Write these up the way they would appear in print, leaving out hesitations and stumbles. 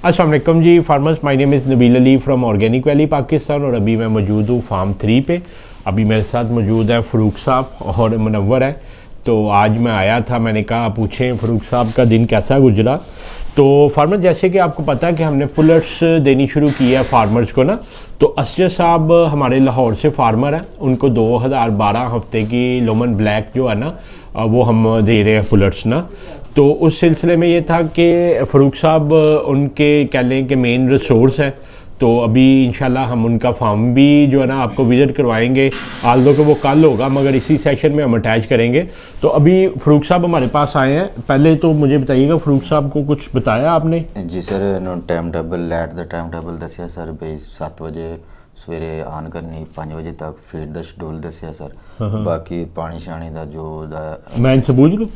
अस्सलाम वालेकुम जी farmers, my name is Nabeel Ali from Organic Valley Pakistan और अभी मैं मौजूद हूँ फार्म 3 पे। अभी मेरे साथ मौजूद है फ़रूक साहब और मुनव्वर है। तो आज मैं आया था, मैंने कहा पूछें फ़रूक साहब का दिन कैसा गुजरा। तो फार्मर, जैसे कि आपको पता है कि हमने पुलट्स देनी शुरू की है फार्मर्स को ना। तो असजद साहब हमारे लाहौर से फार्मर हैं, उनको 2012 हफ्ते की लोमन ब्लैक जो है ना वो हम दे रहे हैं पुलट्स ना। तो उस सिलसिले में ये था कि फ़रूक साहब उनके कह लें कि मेन रिसोर्स हैं। तो अभी इंशाल्लाह हम उनका फार्म भी जो है ना आपको विज़िट करवाएंगे। आल्दो कि वो कल होगा मगर इसी सेशन में हम अटैच करेंगे। तो अभी फ़रूक साहब हमारे पास आए हैं। पहले तो मुझे बताइएगा, फ़रूक साहब को कुछ बताया आपने? जी सर, टाइम टेबल लैट दा टाइम टेबल दसिया सर भाई 7 बजे सवेरे आन करनी, 5 बजे तक फीड दा शेड्यूल दसिया सर। बाकी पानी शानी दा जो मैं इनसे पूछ लूँ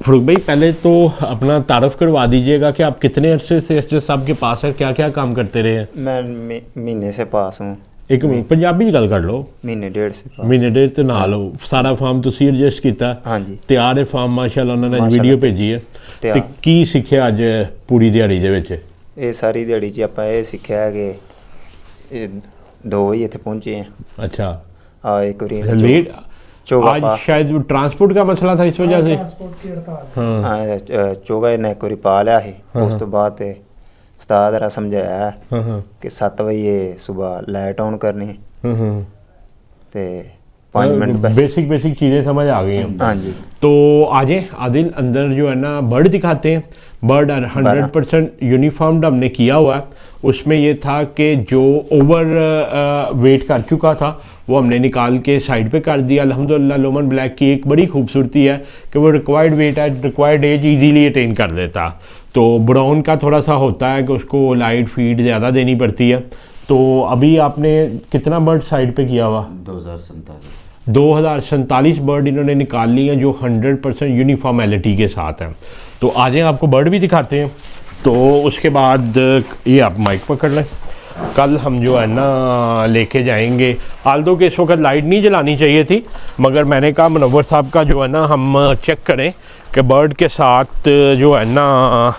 फ़रूक भाई, पहले तो अपना तारफ़ करवा दीजिएगा कि आप कितने अरसे से असजद साहब के पास है, क्या क्या काम करते रहे हैं? मैं महीने से पास हूँ। एक पंजाबी गल कर लो। महीने डेढ़ से पास। महीने डेढ़ तो ना लो सारा फार्म तुसी एडजस्ट किया? हाँ जी, तैयार है फार्म माशाल्लाह। उन्होंने वीडियो भेजी है तैयार। तो की सीखिया अज पूरी दिहाड़ी दे विच? ये सारी दिहाड़ी च आपां ये सीखिया कि 2 बजे इत्थे पहुंचे हैं। अच्छा, एक बारी लेट चोगा आज शायद ट्रांसपोर्ट का मसला था इस वजह से। चोगा ने एक बारी पा लिया है। उस तो बाद उस्ताद ने समझाया कि 7 बजे सुबह लाइट ऑन करनी ते 5 मिनट बेसिक चीज़ें समझ आ गई हैं। हाँ जी। तो आज आदिल अंदर जो है ना बर्ड दिखाते हैं। बर्ड 100% यूनिफॉर्म्ड हमने किया हुआ है। उसमें ये था कि जो ओवर वेट कर चुका था वो हमने निकाल के साइड पे कर दिया। अल्हम्दुलिल्लाह लोमन ब्लैक की एक बड़ी खूबसूरती है कि वो रिक्वायर्ड वेट है, रिक्वायर्ड एज इजीली अटेन कर देता। तो ब्राउन का थोड़ा सा होता है कि उसको लाइट फीड ज़्यादा देनी पड़ती है। तो अभी आपने कितना बर्ड साइड पे किया हुआ? 2047 बर्ड इन्होंने निकाल ली हैं जो 100% यूनिफॉर्मेलिटी के साथ हैं। तो आज आपको बर्ड भी दिखाते हैं। तो उसके बाद ये आप माइक पकड़ लें। कल हम जो है ना लेके जाएंगे, आल्दो के इस वक्त लाइट नहीं जलानी चाहिए थी मगर मैंने कहा मुनव्वर साहब का जो है ना हम चेक करें कि बर्ड के साथ जो है ना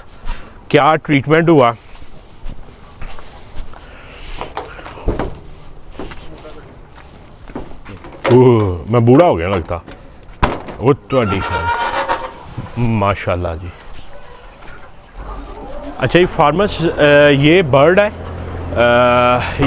क्या ट्रीटमेंट हुआ। मैं बूढ़ा हो गया लगता। वो तो माशाल्लाह जी। अच्छा ये फार्मर्स ये बर्ड है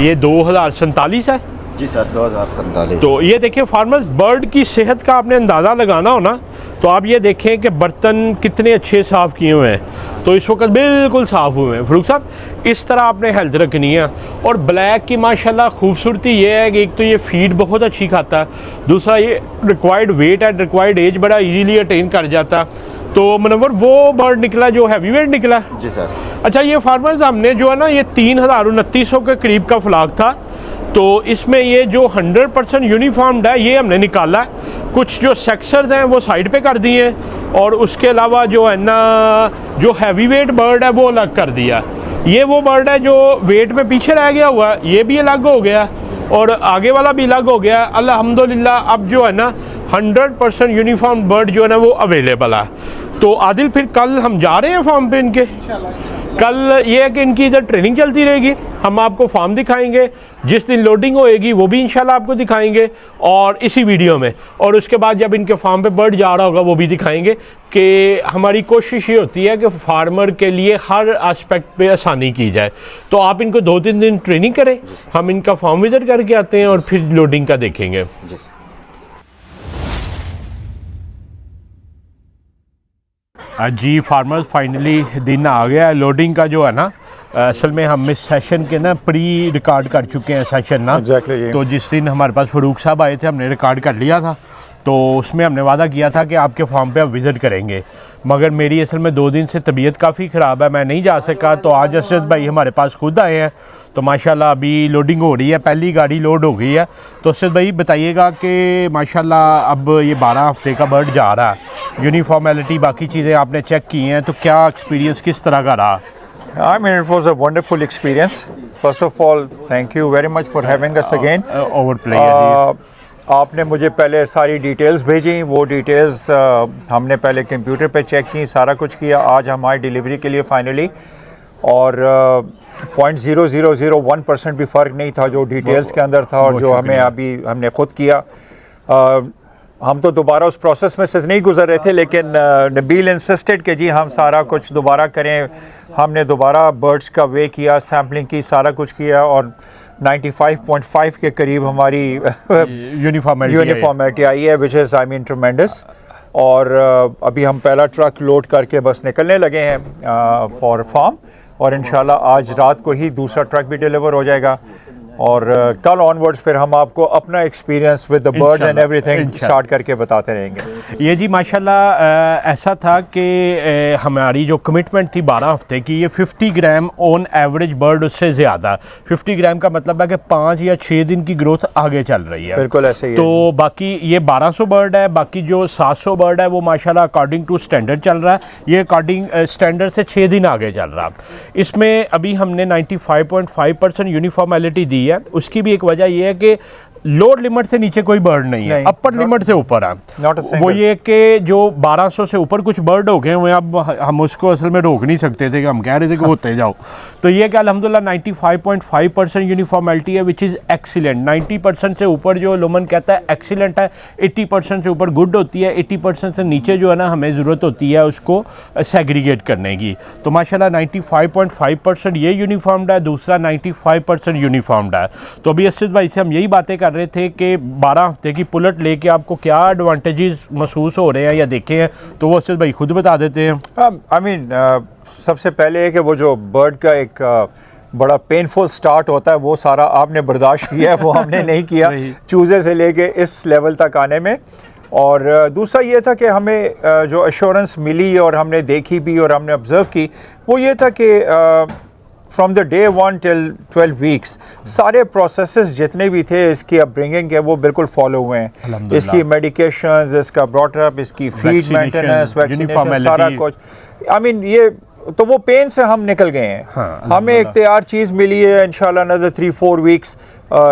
ये 2047 है जी सर, 2047। तो ये देखिए फार्मर्स, बर्ड की सेहत का आपने अंदाज़ा लगाना हो ना तो आप ये देखें कि बर्तन कितने अच्छे साफ़ किए हुए हैं। तो इस वक्त बिल्कुल साफ़ हुए हैं। फ़रूक साहब, इस तरह आपने हेल्थ रखनी है। और ब्लैक की माशाल्लाह खूबसूरती ये है कि एक तो ये फीड बहुत अच्छी खाता है, दूसरा ये रिक्वायर्ड वेट है, रिक्वायर्ड एज बड़ा इजीली अटेन कर जाता है। तो मुनव्वर वो बर्ड निकला जो हैवी वेट निकला? जी सर। अच्छा, ये फार्मर्स हमने जो है ना ये 3900 के करीब का फ्लाग था। तो इसमें ये जो 100% यूनिफॉर्म्ड है ये हमने निकाला है। कुछ जो सेक्सर्स हैं वो साइड पे कर दिए और उसके अलावा जो है ना जो हैवी वेट बर्ड है वो अलग कर दिया। ये वो बर्ड है जो वेट में पीछे रह गया हुआ, ये भी अलग हो गया और आगे वाला भी अलग हो गया। अल्हम्दुलिल्लाह अब जो है ना 100% यूनिफॉर्म बर्ड जो है ना वो अवेलेबल है। तो आदिल फिर कल हम जा रहे हैं फार्म पे इनके। कल ये है कि इनकी इधर ट्रेनिंग चलती रहेगी, हम आपको फार्म दिखाएंगे। जिस दिन लोडिंग होएगी वो भी इंशाल्लाह आपको दिखाएंगे और इसी वीडियो में। और उसके बाद जब इनके फार्म पे बर्ड जा रहा होगा वो भी दिखाएंगे। कि हमारी कोशिश ये होती है कि फार्मर के लिए हर एस्पेक्ट पे आसानी की जाए। तो आप इनको 2-3 दिन ट्रेनिंग करें, हम इनका फार्म विजिट करके आते हैं और फिर लोडिंग का देखेंगे। जी फार्मर्स, फाइनली दिन आ गया है लोडिंग का जो है ना। असल में हम इस सेशन के ना प्री रिकॉर्ड कर चुके हैं सेशन ना। तो जिस दिन हमारे पास फ़रूक साहब आए थे हमने रिकॉर्ड कर लिया था। तो उसमें हमने वादा किया था कि आपके फार्म पे आप विज़िट करेंगे मगर मेरी असल में 2 दिन से तबीयत काफ़ी ख़राब है, मैं नहीं जा सका। तो आज असद भाई हमारे पास खुद आए हैं। तो माशाल्लाह अभी लोडिंग हो रही है, पहली गाड़ी लोड हो गई है। तो असद भाई बताइएगा कि माशाल्लाह अब ये 12 हफ्ते का बर्ड जा रहा है, यूनिफॉर्मेलिटी बाकी चीज़ें आपने चेक की हैं, तो क्या एक्सपीरियंस किस तरह का रहा? I mean, it was a wonderful experience. First of all, thank you very much for having us again. Overplay. आपने मुझे पहले सारी डिटेल्स भेजी, वो डिटेल्स हमने पहले कंप्यूटर पे चेक की, सारा कुछ किया। आज हमारी डिलीवरी के लिए फाइनली, और 0.0001% भी फ़र्क नहीं था जो डिटेल्स के अंदर था और जो हमें अभी हमने ख़ुद किया। हम तो दोबारा उस प्रोसेस में से नहीं गुजर रहे थे, लेकिन नबील इंसिस्टेड कि जी हम सारा कुछ दोबारा करें। हमने दोबारा बर्ड्स का वे किया, सैम्पलिंग की, सारा कुछ किया, और 95.5 के करीब हमारी यूनिफॉर्मिटी आई है, which is I mean tremendous. और अभी हम पहला ट्रक लोड करके बस निकलने लगे हैं फॉर फार्म, और इंशाल्लाह आज रात को ही दूसरा ट्रक भी डिलीवर हो जाएगा, और कल ऑनवर्ड्स फिर हम आपको अपना experience with the birds and everything start करके बताते रहेंगे। ये जी माशाल्लाह ऐसा था कि हमारी जो कमिटमेंट थी 12 हफ्ते की, ये 50 ग्राम ऑन एवरेज बर्ड उससे ज़्यादा। 50 ग्राम का मतलब है कि 5 या 6 दिन की ग्रोथ आगे चल रही है। बिल्कुल ऐसे ही है। तो बाकी ये 1200 बर्ड है, बाकी जो 700 बर्ड है वो माशाल्लाह अकॉर्डिंग टू स्टैंडर्ड चल रहा है। ये अकॉर्डिंग स्टैंडर्ड से 6 दिन आगे चल रहा। इसमें अभी हमने 95.5% यूनिफॉर्मेलिटी दी है। उसकी भी एक वजह यह है कि लोड लिमिट से नीचे कोई बर्ड नहीं है, अपर लिमिट से ऊपर है। वो ये कि जो 1200 से ऊपर कुछ बर्ड हो गए हुए, अब हम उसको असल में रोक नहीं सकते थे, कि हम कह रहे थे कि होते जाओ। तो ये कि अल्हम्दुलिल्लाह 95.5% यूनिफॉर्मेलिटी है, विच इज़ एक्सीलेंट। 90% से ऊपर जो लोमन कहता है एक्सीलेंट है, 80% से ऊपर गुड होती है, 80% से नीचे जो है ना हमें ज़रूरत होती है उसको सेग्रीगेट करने की। तो माशाल्लाह 95.5% ये यूनिफॉर्म्ड है, दूसरा 95% यूनिफॉर्म्ड है। तो अभी असद भाई से हम यही बातें कर रहे थे कि 12 हफ्ते की पुलट लेके आपको क्या एडवांटेजेस महसूस हो रहे हैं या देखे हैं, तो वो असद भाई खुद बता देते हैं। आई मीन सबसे पहले है कि वो जो बर्ड का एक बड़ा पेनफुल स्टार्ट होता है, वो सारा आपने बर्दाश्त किया है, वो हमने नहीं किया चूज़े से लेके इस लेवल तक आने में। और दूसरा ये था कि हमें जो अश्योरेंस मिली और हमने देखी भी और हमने ऑब्ज़र्व की, वो ये था कि from the day 1 till 12 weeks सारे प्रोसेसेस जितने भी थे इसकी अपब्रिंगिंग के, वो बिल्कुल फॉलो हुए हैं। इसकी मेडिकेशंस, इसका ब्रॉटअप, इसकी फीड मेंटेनेंस, वैक्सीनेशन, सारा कुछ। आई मीन ये तो वो पेन से हम निकल गए हैं। हमें एक तैयार चीज़ मिली है, इंशाल्लाह another 3-4 वीक्स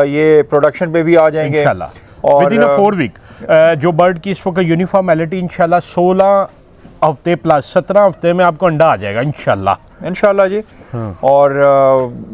ये प्रोडक्शन पे भी आ जाएंगे इंशाल्लाह। और विदिन 4 वीक जो बर्ड की इस वक्त यूनिफॉर्मेलिटी इंशाल्लाह 16 हफ्ते प्लस 17 हफ्ते में आपको अंडा आ जाएगा इंशाल्लाह जी। और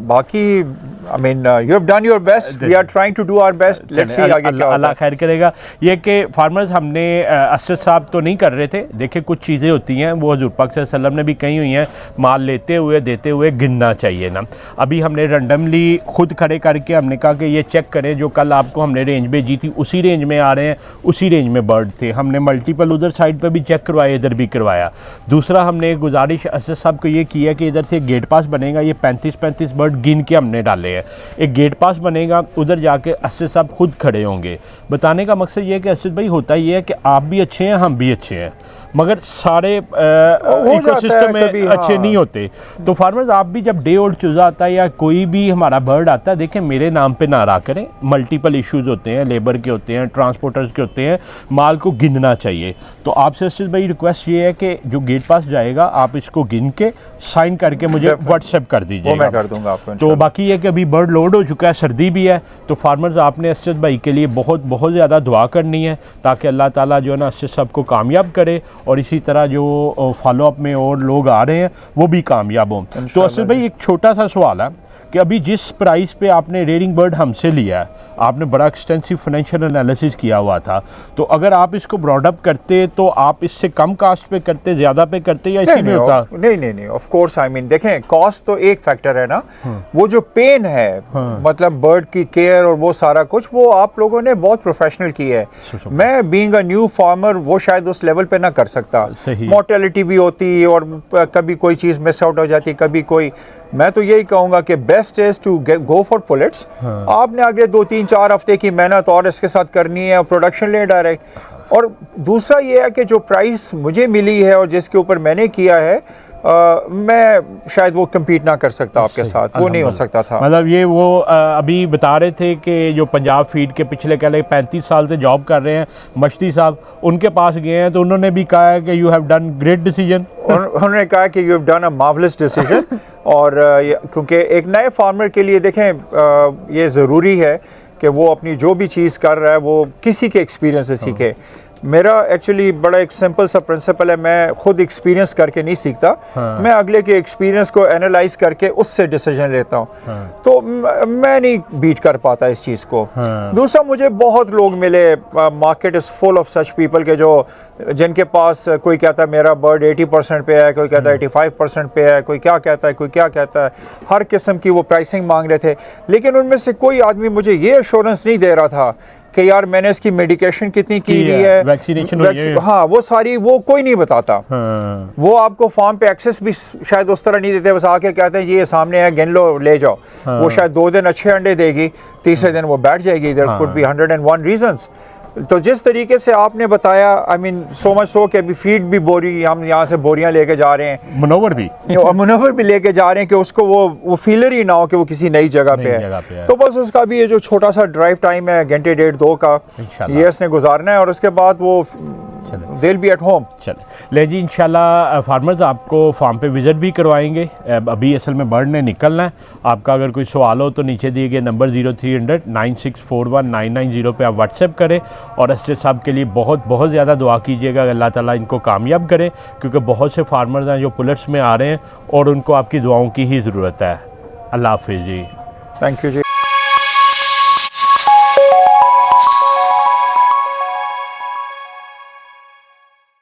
बाकी I mean you have done your best, we are trying to do our best, let's see आगे क्या अल्लाह खैर करेगा। ये कि फार्मर्स हमने असद साहब तो नहीं कर रहे थे, देखिए कुछ चीज़ें होती हैं वो हज़ूर पाक सल्लल्लाहु अलैहि वसल्लम ने भी कही हुई हैं, माल लेते हुए देते हुए गिनना चाहिए ना। अभी हमने रैंडमली खुद खड़े करके हमने कहा कि ये चेक करें, जो कल आपको हमने रेंज भेजी थी उसी रेंज में आ रहे हैं, उसी रेंज में बर्ड थे। हमने मल्टीपल उधर साइड पर भी चेक करवाया, इधर भी करवाया। दूसरा हमने एक गुजारिश असद साहब को ये की है कि इधर से गेट पास बनेगा, ये 35-35 बर्ड गिन के हमने डाले हैं। एक गेट पास बनेगा, उधर जाके असद साहब खुद खड़े होंगे। बताने का मकसद ये है कि असद भाई होता ये है कि आप भी अच्छे हैं, हम भी अच्छे हैं, मगर सारे इकोसिस्टम में अच्छे नहीं होते। तो फार्मर्स आप भी जब डे ओल्ड चूज़ा आता है या कोई भी हमारा बर्ड आता है, देखें मेरे नाम पे ना रहा करें। मल्टीपल इश्यूज होते हैं, लेबर के होते हैं, ट्रांसपोर्टर्स के होते हैं, माल को गिनना चाहिए। तो आपसे असद भाई रिक्वेस्ट ये है कि जो गेट पास जाएगा आप इसको गिन के साइन करके मुझे व्हाट्सएप कर दीजिए, मैं कर दूंगा आपको। तो बाकी ये कि अभी बर्ड लोड हो चुका है, सर्दी भी है, तो फार्मर्स आपने असद भाई के लिए बहुत बहुत ज़्यादा दुआ करनी है ताकि अल्लाह ताला जो है ना असद साहब को कामयाब करे, और इसी तरह जो फॉलोअप में और लोग आ रहे हैं वो भी कामयाब हों। तो असद भाई एक छोटा सा सवाल है कि अभी जिस प्राइस पे आपने रेयरिंग बर्ड हमसे लिया है, आपने बड़ा एक्सटेंसिव फाइनेंशियल एनालिसिस किया हुआ था, तो अगर आप इसको ब्रॉडअप करते तो आप इससे कम कास्ट पे करते, ज़्यादा पे करते, या इसी में होता? नहीं ऑफ कोर्स। आई मीन देखें, कॉस्ट तो एक फैक्टर है ना, वो जो पेन है, मतलब बर्ड की केयर और वो सारा कुछ, वो आप लोगों ने बहुत प्रोफेशनल की है। मैं बीइंग अ न्यू फार्मर वो शायद उस लेवल पे ना कर सकता। मोर्टेलिटी भी होती और कभी कोई चीज़ मिस आउट हो जाती, कभी कोई। मैं तो यही कहूँगा कि best is to go for pullets. आपने आगे 2-3-4 हफ्ते की मेहनत और इसके साथ करनी है और प्रोडक्शन ले डायरेक्ट। और दूसरा ये है कि जो प्राइस मुझे मिली है और जिसके ऊपर मैंने किया है, मैं शायद वो कम्पीट ना कर सकता आपके साथ, वो नहीं हो सकता था। मतलब ये वो अभी बता रहे थे कि जो पंजाब फीड के पिछले कह लें 35 साल से जॉब कर रहे हैं मश्ती साहब, उनके पास गए हैं तो उन्होंने भी कहा है कि you have done great decision. उन्होंने कहा कि you have done a marvellous decision. और क्योंकि एक नए फार्मर के लिए देखें ये ज़रूरी है कि वो अपनी जो भी चीज़ कर रहा है वो किसी के एक्सपीरियंस से सीखे। मेरा एक्चुअली बड़ा एक सिंपल सा प्रिंसिपल है, मैं खुद एक्सपीरियंस करके नहीं सीखता, मैं अगले के एक्सपीरियंस को एनालाइज करके उससे डिसीजन लेता हूँ। तो मैं नहीं बीट कर पाता इस चीज़ को। दूसरा, मुझे बहुत लोग मिले, market is full of such people के जो जिनके पास कोई कहता है मेरा बर्ड 80% पे है, कोई कहता है 85% पे है, कोई क्या कहता है, कोई क्या कहता है, हर किस्म की वो प्राइसिंग मांग रहे थे। लेकिन उनमें से कोई आदमी मुझे ये एश्योरेंस नहीं दे रहा था कि यार मैंने इसकी मेडिकेशन कितनी की हुई है, वैक्सीनेशन हाँ वो सारी वो कोई नहीं बताता। वो आपको फार्म पे एक्सेस भी शायद उस तरह नहीं देते, बस आके कहते हैं ये सामने है, गिन लो ले जाओ। वो शायद 2 दिन अच्छे अंडे देगी, तीसरे दिन वो बैठ जाएगी। There could be 101 reasons. तो जिस तरीके से आपने बताया, I mean so much so कि अभी फीड भी बोरी, हम यहाँ से बोरियां लेके जा रहे हैं, मुनव्वर भी लेके जा रहे हैं कि उसको वो फीलर ही ना हो कि वो किसी नई जगह पे है। तो बस उसका भी ये जो छोटा सा ड्राइव टाइम है घंटे 1.5-2 का, ये इसने गुजारना है और उसके बाद वो दिल बी एट होम। चले ले जी, इंशाल्लाह फार्मर्स आपको फार्म पे विज़िट भी करवाएंगे। अभी असल में बर्ड ने निकलना है। आपका अगर कोई सवाल हो तो नीचे दिए गए नंबर 0300 9641 पे आप व्हाट्सएप करें। और असद साहब के लिए बहुत बहुत ज़्यादा दुआ कीजिएगा, अल्लाह ताला इनको कामयाब करे, क्योंकि बहुत से फार्मर्स हैं जो पुलेट्स में आ रहे हैं और उनको आपकी दुआओं की ही ज़रूरत है। अल्लाह हाफिज़ जी। Thank you ji.